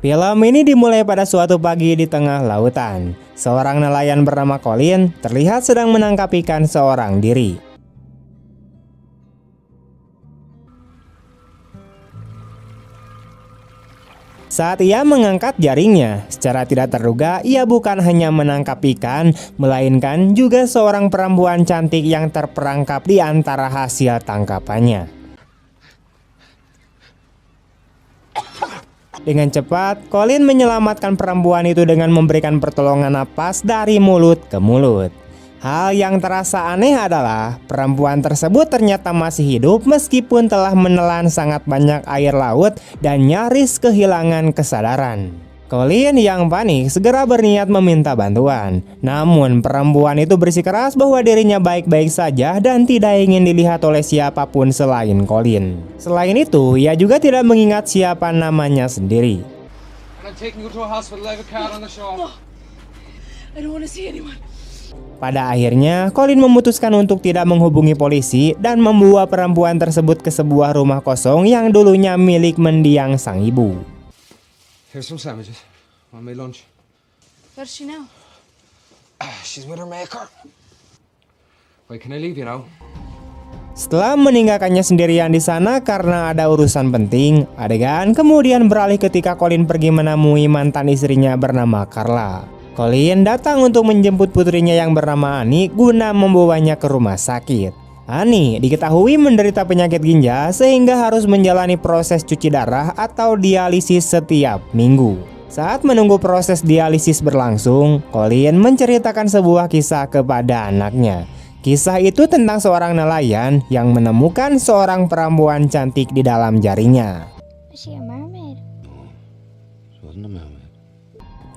Film ini dimulai pada suatu pagi di tengah lautan. Seorang nelayan bernama Colin terlihat sedang menangkap ikan seorang diri. Saat ia mengangkat jaringnya, secara tidak terduga ia bukan hanya menangkap ikan, melainkan juga seorang perempuan cantik yang terperangkap di antara hasil tangkapannya. Dengan cepat, Colin menyelamatkan perempuan itu dengan memberikan pertolongan napas dari mulut ke mulut. Hal yang terasa aneh adalah perempuan tersebut ternyata masih hidup meskipun telah menelan sangat banyak air laut dan nyaris kehilangan kesadaran. Colin yang panik segera berniat meminta bantuan. Namun perempuan itu bersikeras bahwa dirinya baik-baik saja dan tidak ingin dilihat oleh siapapun selain Colin. Selain itu, ia juga tidak mengingat siapa namanya sendiri. Pada akhirnya, Colin memutuskan untuk tidak menghubungi polisi dan membawa perempuan tersebut ke sebuah rumah kosong yang dulunya milik mendiang sang ibu. Here's some sandwiches. Want me lunch? Where is she now? She's with her maker. Wait, can I leave you now? Setelah meninggalkannya sendirian di sana karena ada urusan penting, adegan kemudian beralih ketika Colin pergi menemui mantan istrinya bernama Carla. Colin datang untuk menjemput putrinya yang bernama Annie guna membawanya ke rumah sakit. Annie diketahui menderita penyakit ginjal sehingga harus menjalani proses cuci darah atau dialisis setiap minggu. Saat menunggu proses dialisis berlangsung, Colin menceritakan sebuah kisah kepada anaknya. Kisah itu tentang seorang nelayan yang menemukan seorang perempuan cantik di dalam jaringnya. Is she a mermaid? She wasn't a mermaid.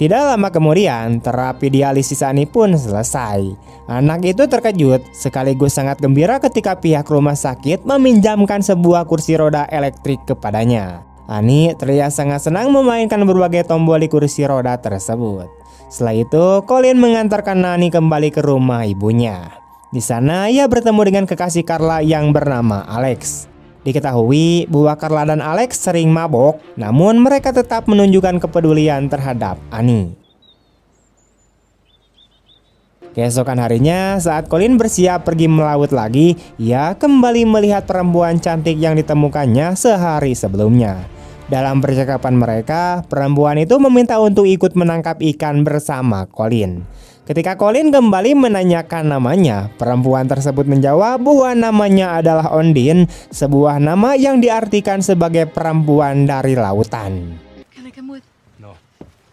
Tidak lama kemudian, terapi dialisis Annie pun selesai. Anak itu terkejut sekaligus sangat gembira ketika pihak rumah sakit meminjamkan sebuah kursi roda elektrik kepadanya. Annie terlihat sangat senang memainkan berbagai tombol di kursi roda tersebut. Setelah itu, Colin mengantarkan Annie kembali ke rumah ibunya. Di sana, ia bertemu dengan kekasih Carla yang bernama Alex. Diketahui bahwa Carla dan Alex sering mabok, namun mereka tetap menunjukkan kepedulian terhadap Annie. Keesokan harinya, saat Colin bersiap pergi melaut lagi, ia kembali melihat perempuan cantik yang ditemukannya sehari sebelumnya. Dalam percakapan mereka, perempuan itu meminta untuk ikut menangkap ikan bersama Colin. Ketika Colin kembali menanyakan namanya, perempuan tersebut menjawab bahwa namanya adalah Ondine, sebuah nama yang diartikan sebagai perempuan dari lautan. Can I come with? No.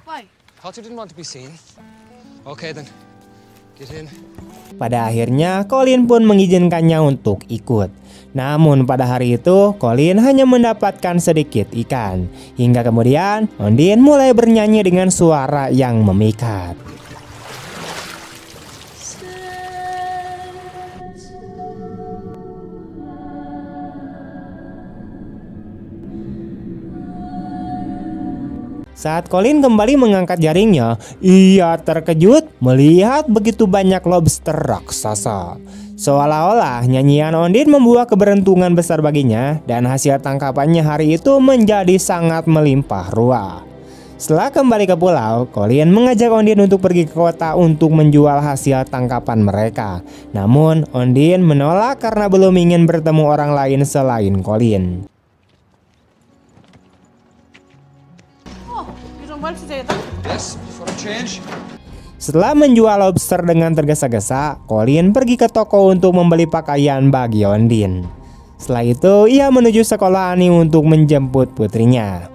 Why? Thought you didn't want to be seen. Okay then. Get in. Pada akhirnya, Colin pun mengizinkannya untuk ikut. Namun pada hari itu, Colin hanya mendapatkan sedikit ikan. Hingga kemudian, Ondine mulai bernyanyi dengan suara yang memikat. Saat Colin kembali mengangkat jaringnya, ia terkejut melihat begitu banyak lobster raksasa. Seolah-olah nyanyian Ondine membawa keberuntungan besar baginya dan hasil tangkapannya hari itu menjadi sangat melimpah ruah. Setelah kembali ke pulau, Colin mengajak Ondine untuk pergi ke kota untuk menjual hasil tangkapan mereka. Namun Ondine menolak karena belum ingin bertemu orang lain selain Colin. Yes, for a change. Setelah menjual lobster dengan tergesa-gesa, Colin pergi ke toko untuk membeli pakaian bagi Ondine. Setelah itu, ia menuju sekolah Annie untuk menjemput putrinya.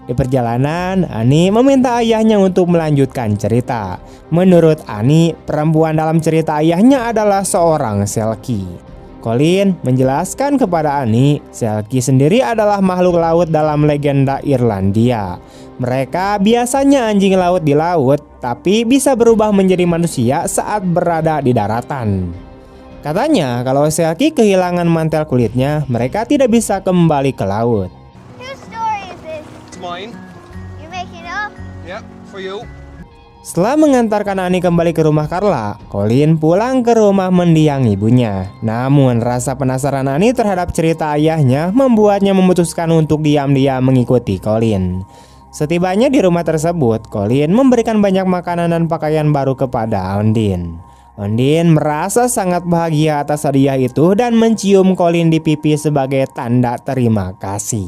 Di perjalanan, Annie meminta ayahnya untuk melanjutkan cerita. Menurut Annie, perempuan dalam cerita ayahnya adalah seorang Selkie. Colin menjelaskan kepada Annie, Selkie sendiri adalah makhluk laut dalam legenda Irlandia. Mereka biasanya anjing laut di laut, tapi bisa berubah menjadi manusia saat berada di daratan. Katanya, kalau Selkie kehilangan mantel kulitnya, mereka tidak bisa kembali ke laut. Whose story is this? It's mine. You making it up? Yeah, for you. Setelah mengantarkan Annie kembali ke rumah Carla, Colin pulang ke rumah mendiang ibunya. Namun rasa penasaran Annie terhadap cerita ayahnya membuatnya memutuskan untuk diam-diam mengikuti Colin. Setibanya di rumah tersebut, Colin memberikan banyak makanan dan pakaian baru kepada Ondine. Ondine merasa sangat bahagia atas hadiah itu dan mencium Colin di pipi sebagai tanda terima kasih.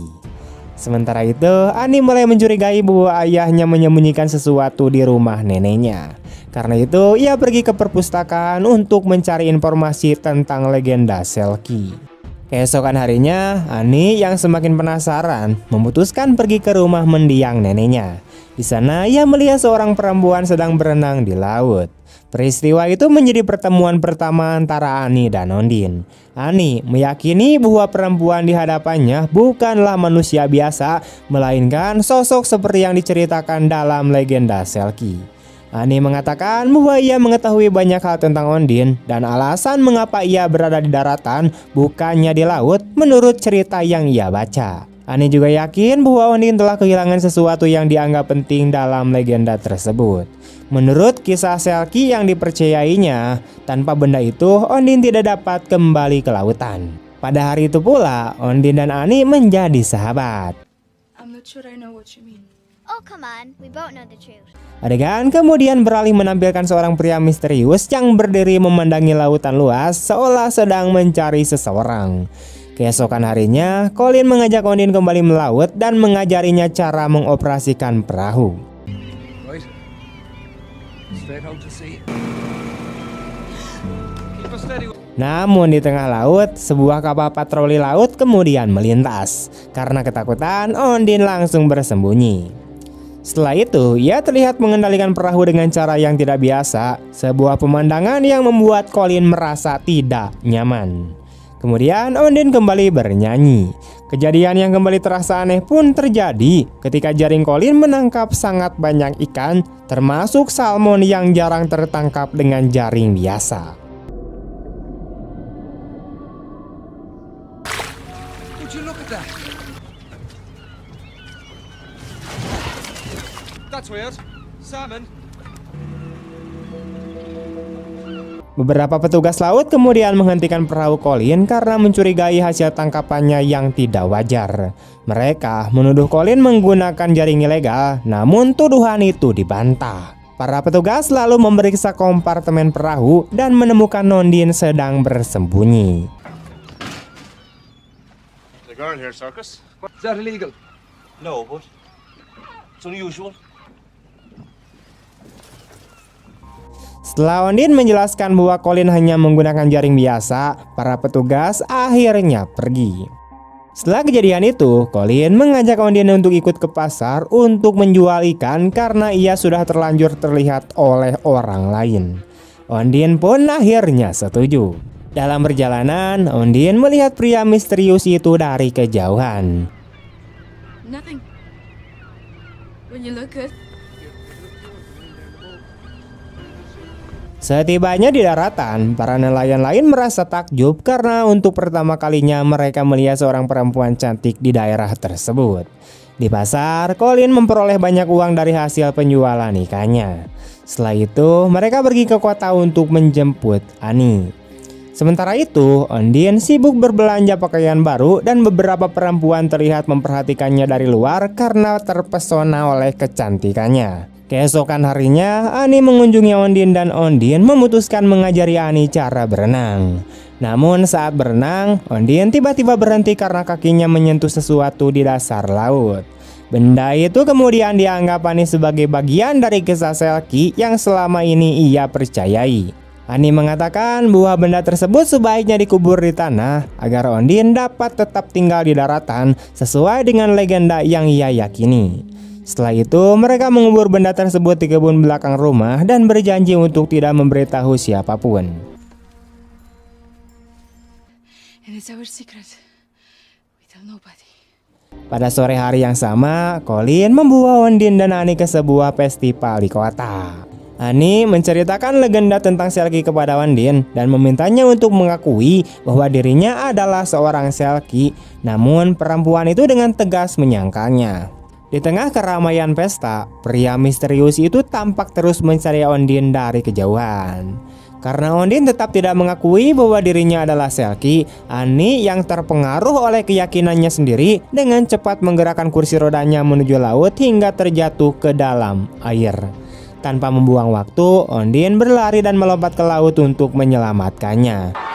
Sementara itu, Annie mulai mencurigai bahwa ayahnya menyembunyikan sesuatu di rumah neneknya. Karena itu, ia pergi ke perpustakaan untuk mencari informasi tentang legenda Selkie. Keesokan harinya, Annie yang semakin penasaran memutuskan pergi ke rumah mendiang neneknya. Di sana ia melihat seorang perempuan sedang berenang di laut. Peristiwa itu menjadi pertemuan pertama antara Annie dan Ondine. Annie meyakini bahwa perempuan di hadapannya bukanlah manusia biasa, melainkan sosok seperti yang diceritakan dalam legenda Selkie. Annie mengatakan bahwa ia mengetahui banyak hal tentang Ondine dan alasan mengapa ia berada di daratan bukannya di laut menurut cerita yang ia baca. Annie juga yakin bahwa Ondine telah kehilangan sesuatu yang dianggap penting dalam legenda tersebut. Menurut kisah Selkie yang dipercayainya, tanpa benda itu Ondine tidak dapat kembali ke lautan. Pada hari itu pula, Ondine dan Annie menjadi sahabat. I'm not sure I know what you mean. Oh, come on. We both know the truth. Adegan kemudian beralih menampilkan seorang pria misterius yang berdiri memandangi lautan luas seolah sedang mencari seseorang. Keesokan harinya, Colin mengajak Ondine kembali melaut dan mengajarinya cara mengoperasikan perahu. Right. Straight out to sea. Keep us steady. Namun di tengah laut, sebuah kapal patroli laut kemudian melintas. Karena ketakutan, Ondine langsung bersembunyi. Setelah itu, ia terlihat mengendalikan perahu dengan cara yang tidak biasa, sebuah pemandangan yang membuat Colin merasa tidak nyaman. Kemudian Ondine kembali bernyanyi. Kejadian yang kembali terasa aneh pun terjadi ketika jaring Colin menangkap sangat banyak ikan, termasuk salmon yang jarang tertangkap dengan jaring biasa. Would you look at that? That's weird. Salmon. Beberapa petugas laut kemudian menghentikan perahu Colin karena mencurigai hasil tangkapannya yang tidak wajar. Mereka menuduh Colin menggunakan jaring ilegal, namun tuduhan itu dibantah. Para petugas lalu memeriksa kompartemen perahu dan menemukan Ondine sedang bersembunyi. The girl here, Circus? Is that illegal? No, but it's unusual. Setelah Ondine menjelaskan bahwa Colin hanya menggunakan jaring biasa, para petugas akhirnya pergi. Setelah kejadian itu, Colin mengajak Ondine untuk ikut ke pasar untuk menjual ikan karena ia sudah terlanjur terlihat oleh orang lain. Ondine pun akhirnya setuju. Dalam perjalanan, Ondine melihat pria misterius itu dari kejauhan. Nothing. When you look good. Setibanya di daratan, para nelayan lain merasa takjub karena untuk pertama kalinya mereka melihat seorang perempuan cantik di daerah tersebut. Di pasar, Colin memperoleh banyak uang dari hasil penjualan ikannya. Setelah itu, mereka pergi ke kota untuk menjemput Annie. Sementara itu, Ondine sibuk berbelanja pakaian baru dan beberapa perempuan terlihat memperhatikannya dari luar karena terpesona oleh kecantikannya. Keesokan harinya, Annie mengunjungi Ondine dan Ondine memutuskan mengajari Annie cara berenang. Namun saat berenang, Ondine tiba-tiba berhenti karena kakinya menyentuh sesuatu di dasar laut. Benda itu kemudian dianggap Annie sebagai bagian dari kisah Selkie yang selama ini ia percayai. Annie mengatakan bahwa benda tersebut sebaiknya dikubur di tanah agar Ondine dapat tetap tinggal di daratan sesuai dengan legenda yang ia yakini. Setelah itu, mereka mengubur benda tersebut di kebun belakang rumah dan berjanji untuk tidak memberitahu siapapun. And it's our secret. We tell nobody. Pada sore hari yang sama, Colin membawa Ondine dan Annie ke sebuah festival di kota. Annie menceritakan legenda tentang Selkie kepada Ondine dan memintanya untuk mengakui bahwa dirinya adalah seorang Selkie, namun perempuan itu dengan tegas menyangkalnya. Di tengah keramaian pesta, pria misterius itu tampak terus mencari Ondine dari kejauhan. Karena Ondine tetap tidak mengakui bahwa dirinya adalah Selkie, Annie yang terpengaruh oleh keyakinannya sendiri dengan cepat menggerakkan kursi rodanya menuju laut hingga terjatuh ke dalam air. Tanpa membuang waktu, Ondine berlari dan melompat ke laut untuk menyelamatkannya.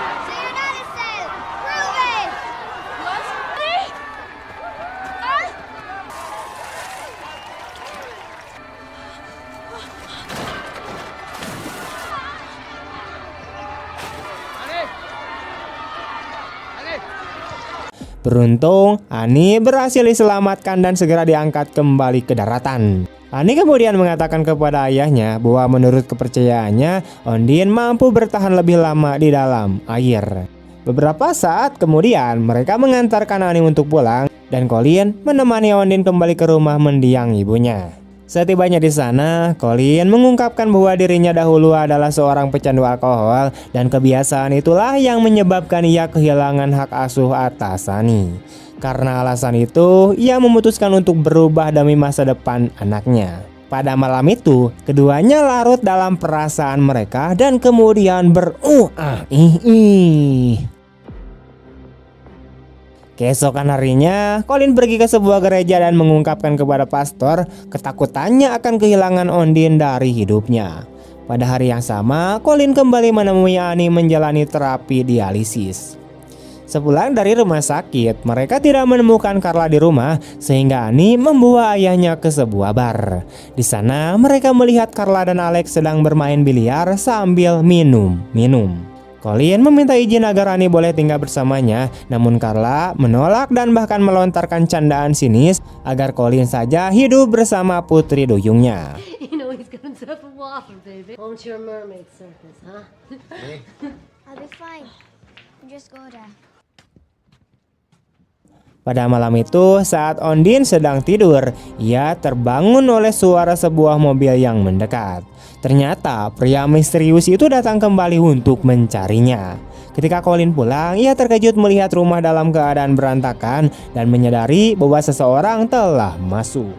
Beruntung, Annie berhasil diselamatkan dan segera diangkat kembali ke daratan. Annie kemudian mengatakan kepada ayahnya bahwa menurut kepercayaannya, Ondine mampu bertahan lebih lama di dalam air. Beberapa saat kemudian, mereka mengantarkan Annie untuk pulang dan Colin menemani Ondine kembali ke rumah mendiang ibunya. Setibanya di sana, Colin mengungkapkan bahwa dirinya dahulu adalah seorang pecandu alkohol dan kebiasaan itulah yang menyebabkan ia kehilangan hak asuh atas Annie. Karena alasan itu, ia memutuskan untuk berubah demi masa depan anaknya. Pada malam itu, keduanya larut dalam perasaan mereka dan kemudian Keesokan harinya, Colin pergi ke sebuah gereja dan mengungkapkan kepada pastor ketakutannya akan kehilangan Ondine dari hidupnya. Pada hari yang sama, Colin kembali menemui Annie menjalani terapi dialisis. Sepulang dari rumah sakit, mereka tidak menemukan Carla di rumah sehingga Annie membawa ayahnya ke sebuah bar. Di sana, mereka melihat Carla dan Alex sedang bermain biliar sambil minum. Colin meminta izin agar Annie boleh tinggal bersamanya, namun Carla menolak dan bahkan melontarkan candaan sinis agar Colin saja hidup bersama putri duyungnya. You know he's gonna suffer water, baby. Won't your mermaid circus, huh? I'll be fine. Just go there. Pada malam itu, saat Ondine sedang tidur, ia terbangun oleh suara sebuah mobil yang mendekat. Ternyata pria misterius itu datang kembali untuk mencarinya. Ketika Colin pulang, ia terkejut melihat rumah dalam keadaan berantakan dan menyadari bahwa seseorang telah masuk.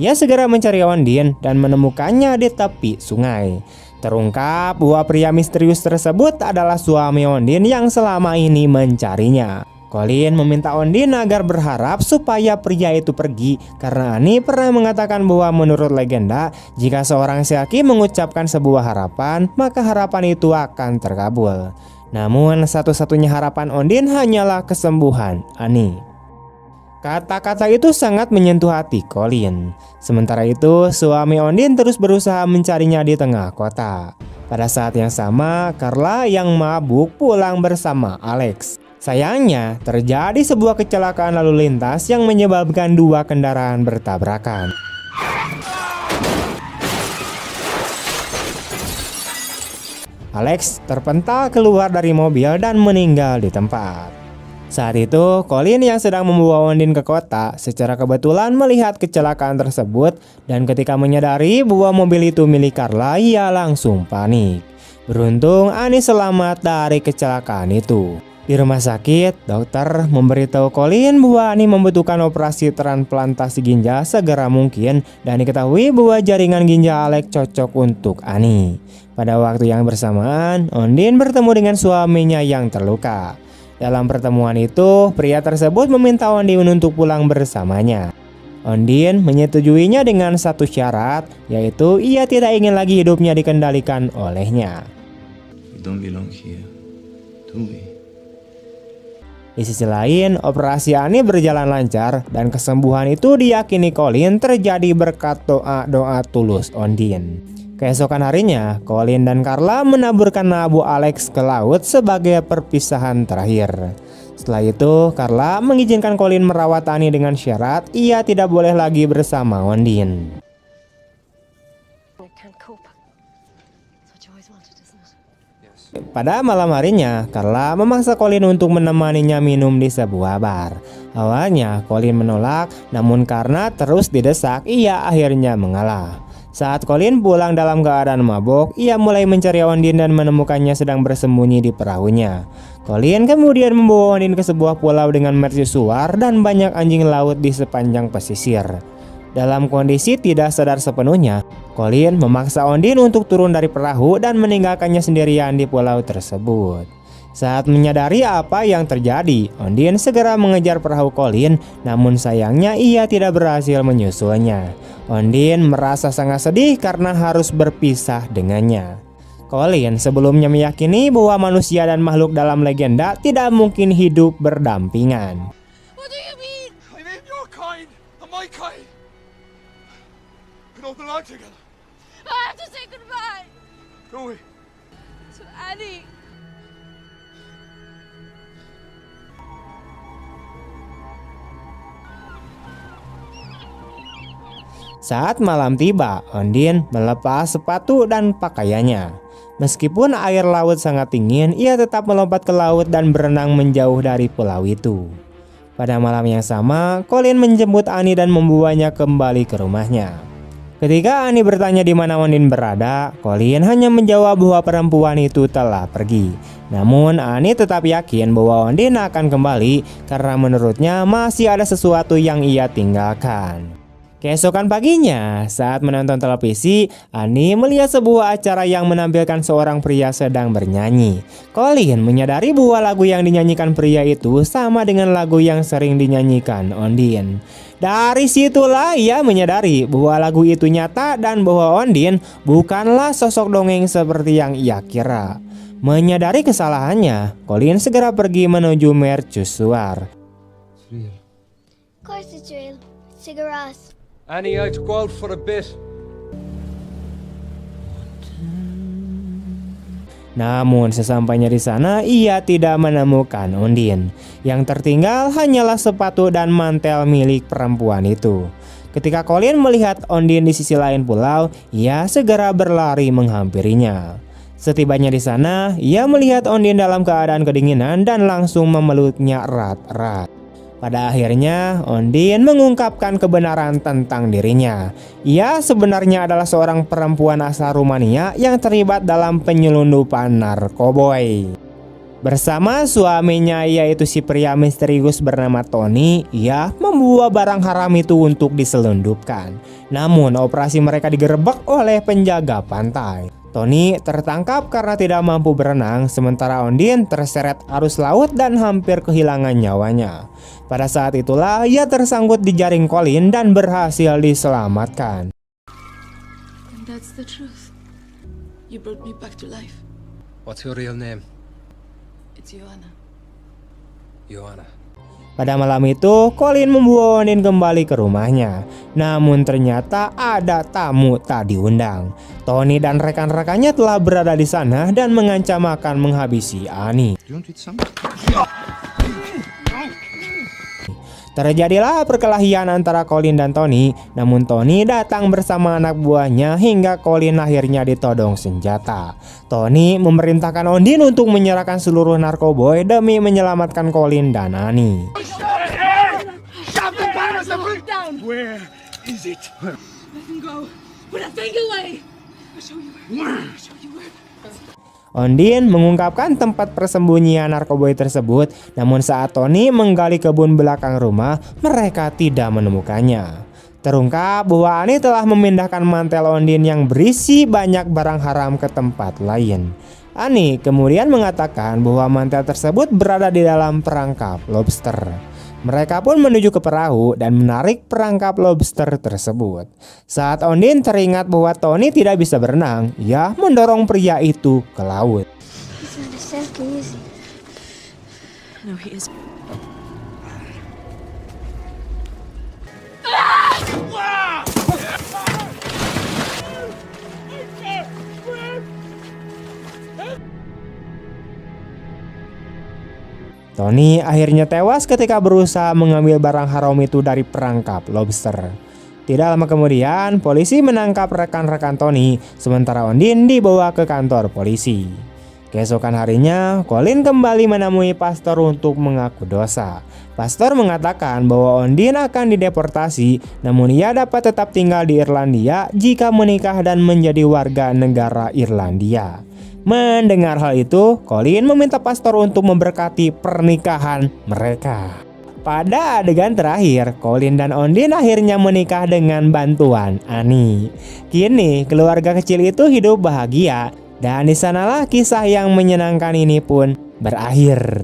Ia segera mencari Ondine dan menemukannya di tepi sungai. Terungkap bahwa pria misterius tersebut adalah suami Ondine yang selama ini mencarinya. Colin meminta Ondine agar berharap supaya pria itu pergi karena Annie pernah mengatakan bahwa menurut legenda, jika seorang Selkie mengucapkan sebuah harapan, maka harapan itu akan terkabul. Namun satu-satunya harapan Ondine hanyalah kesembuhan Annie. Kata-kata itu sangat menyentuh hati Colin. Sementara itu, suami Ondine terus berusaha mencarinya di tengah kota. Pada saat yang sama, Carla yang mabuk pulang bersama Alex. Sayangnya, terjadi sebuah kecelakaan lalu lintas yang menyebabkan dua kendaraan bertabrakan. Alex terpental keluar dari mobil dan meninggal di tempat. Saat itu, Colin yang sedang membawa Ondine ke kota secara kebetulan melihat kecelakaan tersebut dan ketika menyadari bahwa mobil itu milik Carla, ia langsung panik. Beruntung Annie selamat dari kecelakaan itu. Di rumah sakit, dokter memberitahu Colin bahwa Annie membutuhkan operasi transplantasi ginjal segera mungkin dan diketahui bahwa jaringan ginjal Alex cocok untuk Annie. Pada waktu yang bersamaan, Ondine bertemu dengan suaminya yang terluka. Dalam pertemuan itu, pria tersebut meminta Ondine untuk pulang bersamanya. Ondine menyetujuinya dengan satu syarat, yaitu ia tidak ingin lagi hidupnya dikendalikan olehnya. You don't belong here to me. Di sisi lain, operasi Annie berjalan lancar dan kesembuhan itu diyakini Colin terjadi berkat doa tulus Ondine. Keesokan harinya, Colin dan Carla menaburkan nabu Alex ke laut sebagai perpisahan terakhir. Setelah itu, Carla mengizinkan Colin merawat Annie dengan syarat ia tidak boleh lagi bersama Ondine. I can't cope. That's what you always wanted, isn't it? Pada malam harinya, Carla memaksa Colin untuk menemaninya minum di sebuah bar. Awalnya, Colin menolak, namun karena terus didesak, ia akhirnya mengalah. Saat Colin pulang dalam keadaan mabuk, ia mulai mencari Ondine dan menemukannya sedang bersembunyi di perahunya. Colin kemudian membawa Ondine ke sebuah pulau dengan mercusuar dan banyak anjing laut di sepanjang pesisir. Dalam kondisi tidak sadar sepenuhnya, Colin memaksa Ondine untuk turun dari perahu dan meninggalkannya sendirian di pulau tersebut. Saat menyadari apa yang terjadi, Ondine segera mengejar perahu Colin, namun sayangnya ia tidak berhasil menyusulnya. Ondine merasa sangat sedih karena harus berpisah dengannya. Colin sebelumnya meyakini bahwa manusia dan makhluk dalam legenda tidak mungkin hidup berdampingan. What do you mean? I mean your kind and my kind. We don't belong together, I have to say goodbye do we? to Annie. Saat malam tiba, Ondine melepas sepatu dan pakaiannya. Meskipun air laut sangat dingin, ia tetap melompat ke laut dan berenang menjauh dari pulau itu. Pada malam yang sama, Colin menjemput Annie dan membawanya kembali ke rumahnya. Ketika Annie bertanya di mana Ondine berada, Colin hanya menjawab bahwa perempuan itu telah pergi. Namun Annie tetap yakin bahwa Ondine akan kembali karena menurutnya masih ada sesuatu yang ia tinggalkan. Keesokan paginya, saat menonton televisi, Annie melihat sebuah acara yang menampilkan seorang pria sedang bernyanyi. Colin menyadari bahwa lagu yang dinyanyikan pria itu sama dengan lagu yang sering dinyanyikan Ondine. Dari situlah ia menyadari bahwa lagu itu nyata dan bahwa Ondine bukanlah sosok dongeng seperti yang ia kira. Menyadari kesalahannya, Colin segera pergi menuju mercusuar. Of course it's real. It's Sigaras. Annie, I had to go out for a bit. Namun sesampainya di sana ia tidak menemukan Ondine. Yang tertinggal hanyalah sepatu dan mantel milik perempuan itu. Ketika Colin melihat Ondine di sisi lain pulau, ia segera berlari menghampirinya. Setibanya di sana, ia melihat Ondine dalam keadaan kedinginan dan langsung memeluknya erat-erat. Pada akhirnya, Ondine mengungkapkan kebenaran tentang dirinya. Ia sebenarnya adalah seorang perempuan asal Rumania yang terlibat dalam penyelundupan narkoboy. Bersama suaminya yaitu si pria misterius bernama Tony, ia membawa barang haram itu untuk diselundupkan. Namun operasi mereka digerebek oleh penjaga pantai. Tony tertangkap karena tidak mampu berenang, sementara Ondine terseret arus laut dan hampir kehilangan nyawanya. Pada saat itulah ia tersangkut di jaring Colin dan berhasil diselamatkan. And that's the truth. You brought me back to life. What's your real name? It's Joanna. Joanna. Pada malam itu, Colin membawa Ondine kembali ke rumahnya. Namun ternyata ada tamu tak diundang. Tony dan rekan-rekannya telah berada di sana dan mengancam akan menghabisi Annie. Terjadilah perkelahian antara Colin dan Tony. Namun Tony datang bersama anak buahnya hingga Colin akhirnya ditodong senjata. Tony memerintahkan Ondine untuk menyerahkan seluruh narkoboy demi menyelamatkan Colin dan Annie. Where is it? Let him go. Put that thing away. I'll show you where. I'll show you where. Ondine mengungkapkan tempat persembunyian narkoboy tersebut, namun saat Tony menggali kebun belakang rumah, mereka tidak menemukannya. Terungkap bahwa Annie telah memindahkan mantel Ondine yang berisi banyak barang haram ke tempat lain. Annie kemudian mengatakan bahwa mantel tersebut berada di dalam perangkap lobster. Mereka pun menuju ke perahu dan menarik perangkap lobster tersebut. Saat Ondine teringat bahwa Tony tidak bisa berenang, ia mendorong pria itu ke laut. He's not as silky, is he? No, he is. Tony akhirnya tewas ketika berusaha mengambil barang haram itu dari perangkap lobster. Tidak lama kemudian, polisi menangkap rekan-rekan Tony, sementara Ondine dibawa ke kantor polisi. Keesokan harinya, Colin kembali menemui pastor untuk mengaku dosa. Pastor mengatakan bahwa Ondine akan dideportasi, namun ia dapat tetap tinggal di Irlandia jika menikah dan menjadi warga negara Irlandia. Mendengar hal itu, Colin meminta pastor untuk memberkati pernikahan mereka. Pada adegan terakhir, Colin dan Ondine akhirnya menikah dengan bantuan Annie. Kini keluarga kecil itu hidup bahagia dan di sanalah kisah yang menyenangkan ini pun berakhir.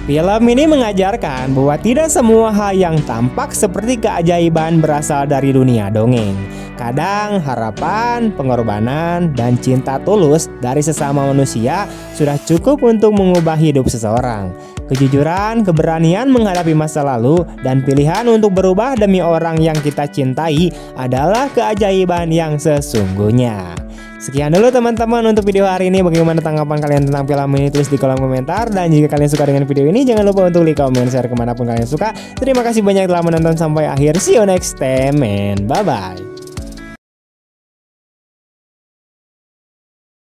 Film ini mengajarkan bahwa tidak semua hal yang tampak seperti keajaiban berasal dari dunia dongeng. Kadang harapan, pengorbanan, dan cinta tulus dari sesama manusia sudah cukup untuk mengubah hidup seseorang. Kejujuran, keberanian menghadapi masa lalu, dan pilihan untuk berubah demi orang yang kita cintai adalah keajaiban yang sesungguhnya. Sekian dulu teman-teman untuk video hari ini. Bagaimana tanggapan kalian tentang film ini? Tulis di kolom komentar. Dan jika kalian suka dengan video ini, jangan lupa untuk like, comment, share kemanapun kalian suka. Terima kasih banyak telah menonton sampai akhir. See you next time and bye-bye.